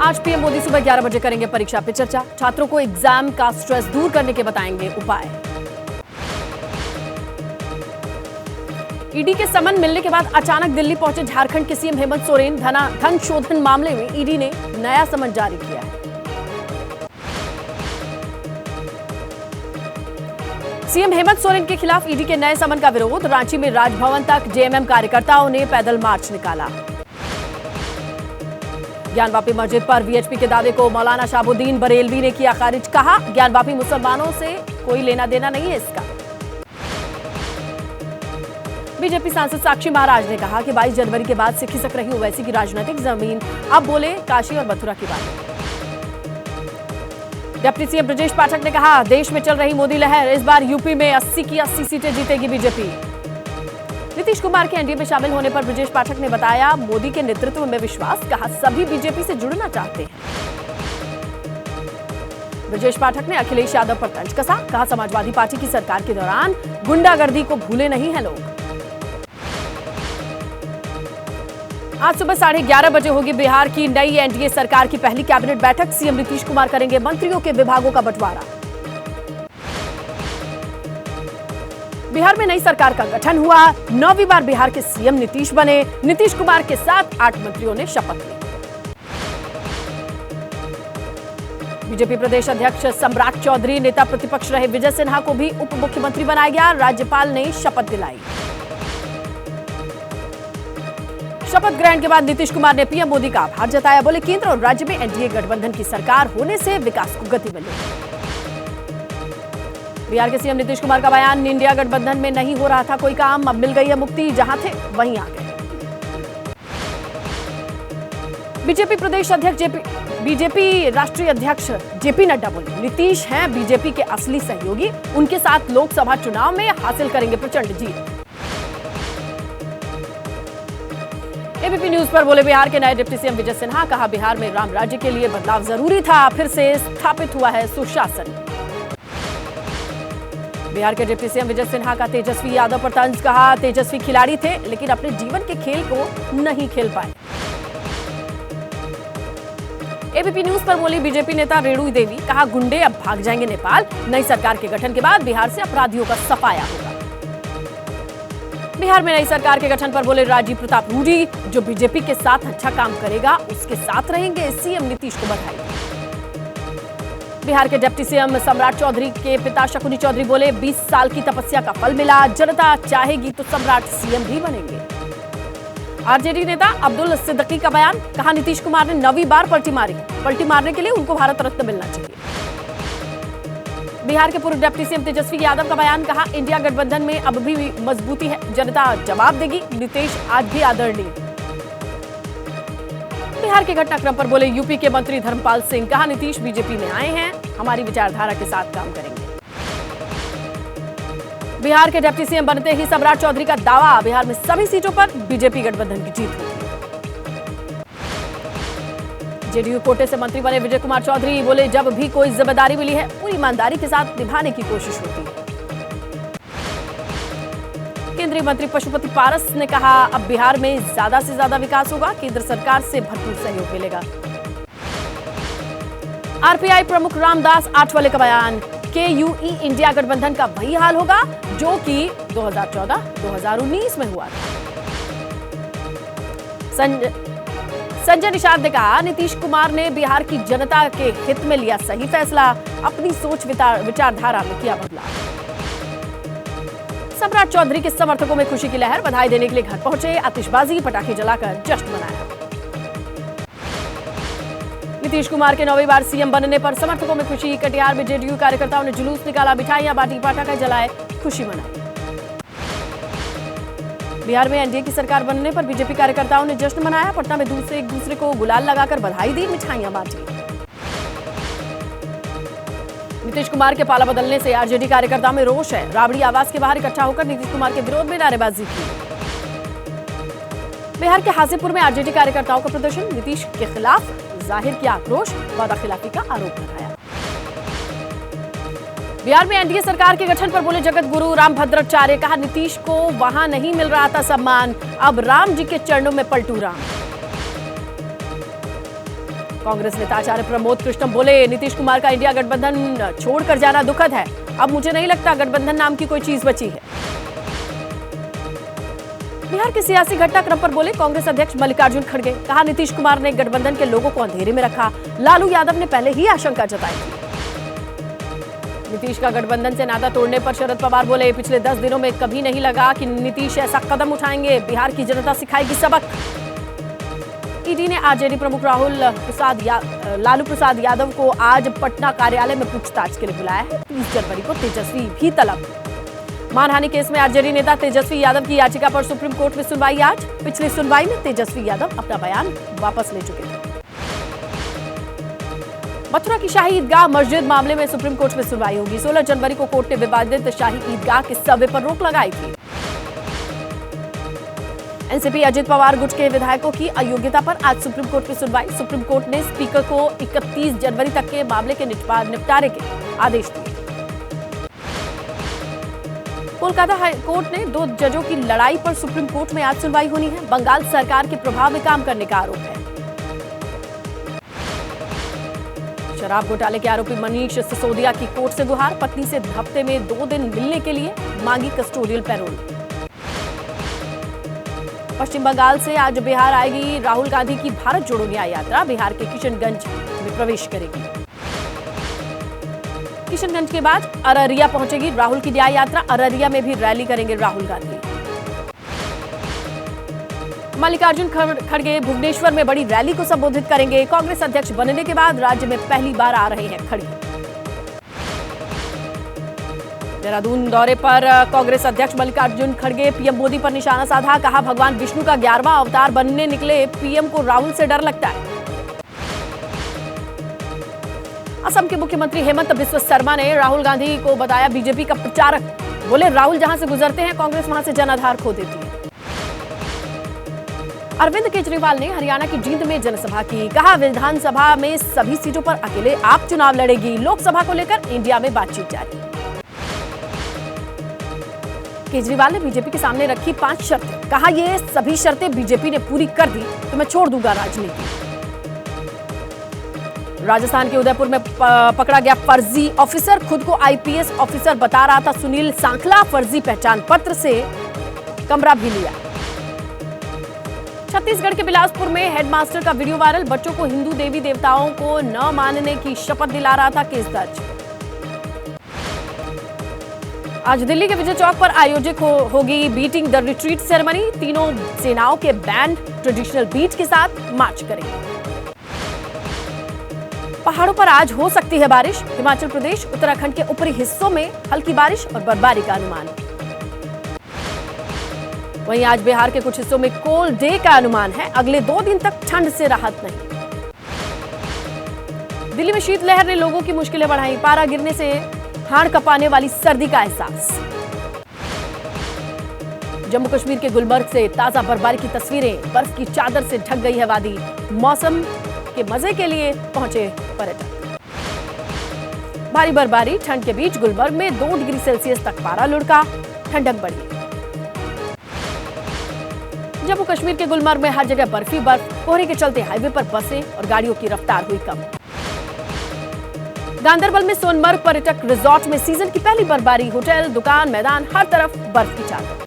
आज पीएम मोदी सुबह 11 बजे करेंगे परीक्षा पे चर्चा। छात्रों को एग्जाम का स्ट्रेस दूर करने के बताएंगे उपाय। ईडी के समन मिलने के बाद अचानक दिल्ली पहुंचे झारखंड के सीएम हेमंत सोरेन। धन शोधन मामले में ईडी ने नया समन जारी किया है। सीएम हेमंत सोरेन के खिलाफ ईडी के नए समन का विरोध। रांची में राजभवन तक जेएमएम कार्यकर्ताओं ने पैदल मार्च निकाला। ज्ञानवापी मस्जिद पर वीएचपी के दावे को मौलाना शहाबुद्दीन बरेलवी ने किया खारिज। कहा, ज्ञानवापी मुसलमानों से कोई लेना देना नहीं है इसका। बीजेपी सांसद साक्षी महाराज ने कहा कि 22 जनवरी के बाद से खिसक रही ओवैसी की राजनीतिक जमीन। अब बोले काशी और मथुरा की बात। डिप्टी सीएम ब्रजेश पाठक ने कहा, देश में चल रही मोदी लहर, इस बार यूपी में 80 की 80 सीटें जीतेगी बीजेपी। नीतीश कुमार के एनडीए में शामिल होने पर ब्रजेश पाठक ने बताया, मोदी के नेतृत्व में विश्वास। कहा, सभी बीजेपी से जुड़ना चाहते हैं। ब्रजेश पाठक ने अखिलेश यादव पर तंज कसा। कहा, समाजवादी पार्टी की सरकार के दौरान गुंडागर्दी को भूले नहीं हैं लोग। आज सुबह 11:30 बजे होगी बिहार की नई एनडीए सरकार की पहली कैबिनेट बैठक। सीएम नीतीश कुमार करेंगे मंत्रियों के विभागों का बंटवारा। बिहार में नई सरकार का गठन हुआ। 9वीं बार बिहार के सीएम नीतीश बने। नीतीश कुमार के साथ 8 मंत्रियों ने शपथ ली। बीजेपी प्रदेश अध्यक्ष सम्राट चौधरी, नेता प्रतिपक्ष रहे विजय सिन्हा को भी उप मुख्यमंत्री बनाया गया। राज्यपाल ने शपथ दिलाई। शपथ ग्रहण के बाद नीतीश कुमार ने पीएम मोदी का आभार जताया। बोले, केंद्र और राज्य में एनडीए गठबंधन की सरकार होने से विकास को गति मिली। बिहार के सीएम नीतीश कुमार का बयान, इंडिया गठबंधन में नहीं हो रहा था कोई काम, अब मिल गई है मुक्ति, जहां थे वहीं आ गए। बीजेपी प्रदेश अध्यक्ष बीजेपी राष्ट्रीय अध्यक्ष जेपी नड्डा बोले, नीतीश हैं बीजेपी के असली सहयोगी, उनके साथ लोकसभा चुनाव में हासिल करेंगे प्रचंड जीत। एबीपी न्यूज पर बोले बिहार के नए डिप्टी सीएम विजय सिन्हा। कहा, बिहार में राम राज्य के लिए बदलाव जरूरी था, फिर से स्थापित हुआ है सुशासन। बिहार के डिप्टी सीएम विजय सिन्हा का तेजस्वी यादव पर तंज। कहा, तेजस्वी खिलाड़ी थे लेकिन अपने जीवन के खेल को नहीं खेल पाए। एबीपी न्यूज पर बोली बीजेपी नेता रेणु देवी। कहा, गुंडे अब भाग जाएंगे नेपाल। नई सरकार के गठन के बाद बिहार से अपराधियों का सफाया होगा। बिहार में नई सरकार के गठन पर बोले राजीव प्रताप रूडी, जो बीजेपी के साथ अच्छा काम करेगा उसके साथ रहेंगे। सीएम नीतीश को बधाई। बिहार के डिप्टी सीएम सम्राट चौधरी के पिता शकुनी चौधरी बोले, 20 साल की तपस्या का फल मिला, जनता चाहेगी तो सम्राट सीएम भी बनेंगे। आरजेडी नेता अब्दुल सिद्दीकी का बयान। कहा, नीतीश कुमार ने 9वीं बार पलटी मारी। पलटी मारने के लिए उनको भारत रत्न मिलना चाहिए। बिहार के पूर्व डिप्टी सीएम तेजस्वी यादव का बयान। कहा, इंडिया गठबंधन में अब भी मजबूती है, जनता जवाब देगी, नीतीश आज भी आदरणीय। बिहार के घटनाक्रम पर बोले यूपी के मंत्री धर्मपाल सिंह। कहा, नीतीश बीजेपी में आए हैं, हमारी विचारधारा के साथ काम करेंगे। बिहार के डिप्टी सीएम बनते ही सम्राट चौधरी का दावा, बिहार में सभी सीटों पर बीजेपी गठबंधन की जीत होगी। जेडीयू कोटे से मंत्री बने विजय कुमार चौधरी बोले, जब भी कोई जिम्मेदारी मिली है पूरी ईमानदारी के साथ निभाने की कोशिश होती है। केंद्रीय मंत्री पशुपति पारस ने कहा, अब बिहार में ज्यादा से ज्यादा विकास होगा, केंद्र सरकार से भरपूर सहयोग मिलेगा। आरपीआई प्रमुख रामदास आठवले का बयान। केयूई इंडिया गठबंधन का वही हाल होगा जो कि 2014-2019 में हुआ था। संजय निषाद ने कहा, नीतीश कुमार ने बिहार की जनता के हित में लिया सही फैसला, अपनी सोच विचारधारा में किया बदलाव। सम्राट चौधरी के समर्थकों में खुशी की लहर। बधाई देने के लिए घर पहुंचे, आतिशबाजी पटाखे जलाकर जश्न मनाया। नीतीश कुमार के 9वीं बार सीएम बनने पर समर्थकों में खुशी। कटिहार में जेडीयू कार्यकर्ताओं ने जुलूस निकाला, मिठाइयां बांटी, पटाखे जलाए, खुशी मनाई। बिहार में एनडीए की सरकार बनने पर बीजेपी कार्यकर्ताओं ने जश्न मनाया। पटना में एक दूसरे को गुलाल लगाकर बधाई दी, मिठाइयां बांटी। नीतीश कुमार के पाला बदलने से आरजेडी कार्यकर्ताओं में रोष है। राबड़ी आवास के बाहर इकट्ठा होकर नीतीश कुमार के विरोध में नारेबाजी की। बिहार के हाजीपुर में आरजेडी कार्यकर्ताओं का प्रदर्शन। नीतीश के खिलाफ जाहिर किया आक्रोश, वादा खिलाफी का आरोप लगाया। बिहार में एनडीए सरकार के गठन पर बोले जगत गुरु रामभद्राचार्य। कहा, नीतीश को वहां नहीं मिल रहा था सम्मान, अब राम जी के चरणों में पलटू राम। कांग्रेस नेता आचार्य प्रमोद कृष्णम बोले, नीतीश कुमार का इंडिया गठबंधन छोड़कर जाना दुखद है। अब मुझे नहीं लगता गठबंधन नाम की कोई चीज बची है। बिहार के सियासी घटनाक्रम पर बोले कांग्रेस अध्यक्ष मल्लिकार्जुन खड़गे, कहा नीतीश कुमार ने गठबंधन के लोगों को अंधेरे में रखा। लालू यादव ने पहले ही आशंका जताई थी। नीतीश का गठबंधन से नाता तोड़ने पर शरद पवार बोले, पिछले 10 दिनों में कभी नहीं लगा कि नीतीश ऐसा कदम उठाएंगे। बिहार की जनता सिखाएगी सबक। ईडी ने आरजेडी प्रमुख लालू प्रसाद यादव को आज पटना कार्यालय में पूछताछ के लिए बुलाया है। 30 जनवरी को तेजस्वी भी तलब। मानहानि केस में आरजेडी नेता तेजस्वी यादव की याचिका पर सुप्रीम कोर्ट में सुनवाई आज। पिछली सुनवाई में तेजस्वी यादव अपना बयान वापस ले चुके थे। मथुरा की शाही ईदगाह मस्जिद मामले में सुप्रीम कोर्ट में सुनवाई होगी। 16 जनवरी को कोर्ट ने विवादित शाही ईदगाह के सर्वे पर रोक लगाई थी। एनसीपी अजित पवार गुट के विधायकों की अयोग्यता पर आज सुप्रीम कोर्ट में सुनवाई। सुप्रीम कोर्ट ने स्पीकर को 31 जनवरी तक के मामले के निपटारे के आदेश दिए। कोलकाता हाई कोर्ट ने 2 जजों की लड़ाई पर सुप्रीम कोर्ट में आज सुनवाई होनी है। बंगाल सरकार के प्रभाव में काम करने का आरोप है। शराब घोटाले के आरोपी मनीष सिसोदिया की कोर्ट से गुहार। पत्नी से हफ्ते में 2 दिन मिलने के लिए मांगी कस्टोडियल पैरोल। पश्चिम बंगाल से आज बिहार आएगी राहुल गांधी की भारत जोड़ो न्याय यात्रा। बिहार के किशनगंज में प्रवेश करेगी। किशनगंज के बाद अररिया पहुंचेगी राहुल की न्याय यात्रा। अररिया में भी रैली करेंगे राहुल गांधी। मल्लिकार्जुन खड़गे भुवनेश्वर में बड़ी रैली को संबोधित करेंगे। कांग्रेस अध्यक्ष बनने के बाद राज्य में पहली बार आ रहे हैं खड़गे। देहरादून दौरे पर कांग्रेस अध्यक्ष मल्लिकार्जुन खड़गे पीएम मोदी पर निशाना साधा। कहा, भगवान विष्णु का 11वां अवतार बनने निकले पीएम को राहुल से डर लगता है। असम के मुख्यमंत्री हेमंत बिस्वा शर्मा ने राहुल गांधी को बताया बीजेपी का प्रचारक। बोले, राहुल जहां से गुजरते हैं कांग्रेस वहां से जनाधार खो देती है। अरविंद केजरीवाल ने हरियाणा की जींद में जनसभा की। कहा, विधानसभा में सभी सीटों पर अकेले आप चुनाव लड़ेगी। लोकसभा को लेकर इंडिया में बातचीत जारी। केजरीवाल ने बीजेपी के सामने रखी 5 शर्तें। कहा, ये सभी शर्तें बीजेपी ने पूरी कर दी तो मैं छोड़ दूंगा राजनीति। राजस्थान के उदयपुर में पकड़ा गया फर्जी ऑफिसर। खुद को आईपीएस ऑफिसर बता रहा था सुनील सांखला। फर्जी पहचान पत्र से कमरा भी लिया। छत्तीसगढ़ के बिलासपुर में हेडमास्टर का वीडियो वायरल। बच्चों को हिंदू देवी देवताओं को न मानने की शपथ दिला रहा था। केस दर्ज। आज दिल्ली के विजय चौक पर आयोजित होगी बीटिंग द रिट्रीट सेरेमनी। तीनों सेनाओं के बैंड ट्रेडिशनल बीट के साथ मार्च करेंगे। पहाड़ों पर आज हो सकती है बारिश। हिमाचल प्रदेश, उत्तराखंड के ऊपरी हिस्सों में हल्की बारिश और बर्फबारी का अनुमान। वहीं आज बिहार के कुछ हिस्सों में कोल्ड डे का अनुमान है। अगले 2 दिन तक ठंड से राहत नहीं। दिल्ली में शीतलहर ने लोगों की मुश्किलें बढ़ाई। पारा गिरने से हाड़ कपाने वाली सर्दी का एहसास। जम्मू कश्मीर के गुलमर्ग से ताजा बर्फबारी की तस्वीरें। बर्फ की चादर से ढक गई है वादी। मौसम के मजे के लिए पहुंचे पर्यटक। भारी बर्फबारी ठंड के बीच गुलमर्ग में 2 डिग्री सेल्सियस तक पारा लुढ़का। ठंडक बढ़ी। जम्मू कश्मीर के गुलमर्ग में हर जगह बर्फ। कोहरे के चलते हाईवे पर बसें और गाड़ियों की रफ्तार हुई कम। गांदरबल में सोनमर्ग पर्यटक रिजॉर्ट में सीजन की पहली बर्फबारी। होटल, दुकान, मैदान हर तरफ बर्फ की चादर।